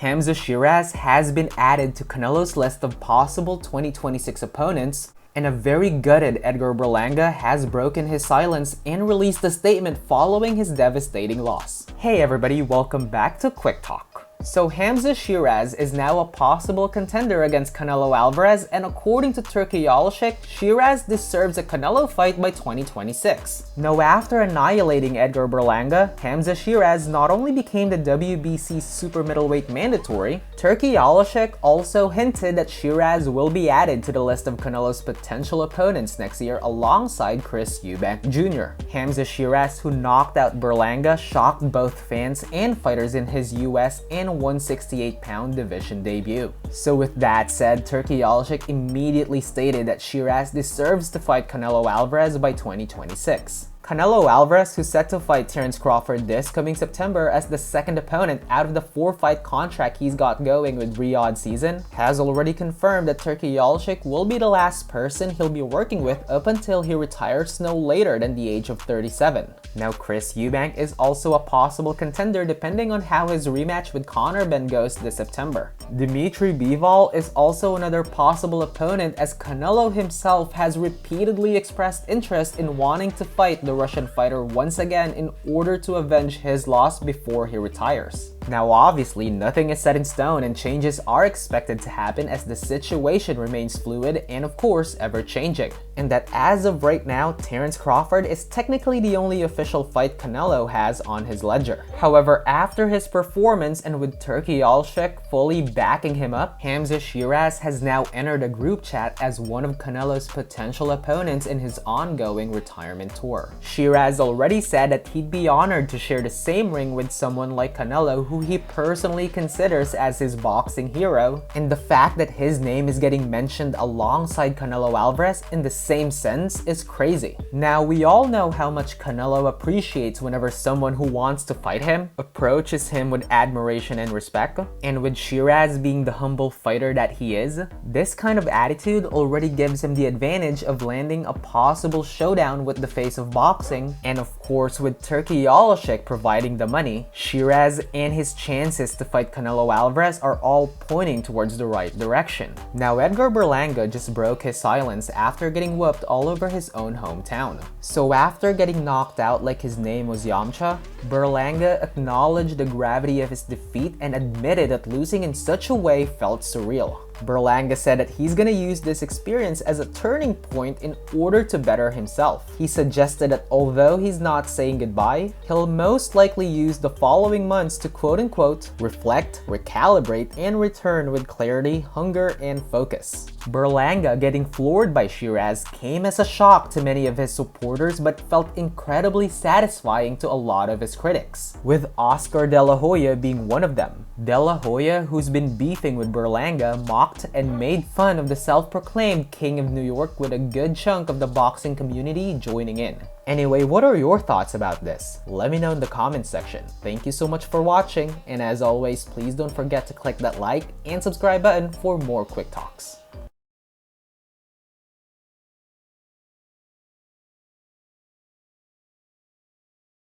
Hamzah Sheeraz has been added to Canelo's list of possible 2026 opponents, and a very gutted Edgar Berlanga has broken his silence and released a statement following his devastating loss. Hey everybody, welcome back to Quick Talk. So Hamzah Sheeraz is now a possible contender against Canelo Alvarez, and according to Turkey Alshik, Sheeraz deserves a Canelo fight by 2026. Now after annihilating Edgar Berlanga, Hamzah Sheeraz not only became the WBC super middleweight mandatory, Turkey Alshik also hinted that Sheeraz will be added to the list of Canelo's potential opponents next year alongside Chris Eubank Jr. Hamzah Sheeraz, who knocked out Berlanga, shocked both fans and fighters in his US and 168-pound division debut. So with that said, Turkey Alshik immediately stated that Sheeraz deserves to fight Canelo Alvarez by 2026. Canelo Alvarez, who's set to fight Terence Crawford this coming September as the second opponent out of the 4-fight contract he's got going with Riyadh season, has already confirmed that Turkey Alshik will be the last person he'll be working with up until he retires no later than the age of 37. Now Chris Eubank is also a possible contender depending on how his rematch with Conor Ben goes this September. Dmitry Bivol is also another possible opponent, as Canelo himself has repeatedly expressed interest in wanting to fight the Russian fighter once again in order to avenge his loss before he retires. Now obviously nothing is set in stone and changes are expected to happen as the situation remains fluid and of course ever changing. And that as of right now, Terence Crawford is technically the only official fight Canelo has on his ledger. However, after his performance and with Turkey Alshik fully backing him up, Hamzah Sheeraz has now entered a group chat as one of Canelo's potential opponents in his ongoing retirement tour. Sheeraz already said that he'd be honored to share the same ring with someone like Canelo, who he personally considers as his boxing hero, and the fact that his name is getting mentioned alongside Canelo Alvarez in the same sense is crazy. Now we all know how much Canelo appreciates whenever someone who wants to fight him approaches him with admiration and respect, and with Sheeraz being the humble fighter that he is, this kind of attitude already gives him the advantage of landing a possible showdown with the face of boxing, and of course with Turkey Alshik providing the money, Sheeraz and his chances to fight Canelo Alvarez are all pointing towards the right direction. Now Edgar Berlanga just broke his silence after getting whooped all over his own hometown. So after getting knocked out like his name was Yamcha, Berlanga acknowledged the gravity of his defeat and admitted that losing in such a way felt surreal. Berlanga said that he's gonna use this experience as a turning point in order to better himself. He suggested that although he's not saying goodbye, he'll most likely use the following months to quote-unquote reflect, recalibrate, and return with clarity, hunger, and focus. Berlanga getting floored by Sheeraz came as a shock to many of his supporters but felt incredibly satisfying to a lot of his critics, with Oscar De La Hoya being one of them. De La Hoya, who's been beefing with Berlanga, mocked and made fun of the self-proclaimed King of New York, with a good chunk of the boxing community joining in. Anyway, what are your thoughts about this? Let me know in the comments section. Thank you so much for watching, and as always, please don't forget to click that like and subscribe button for more Quick Talks.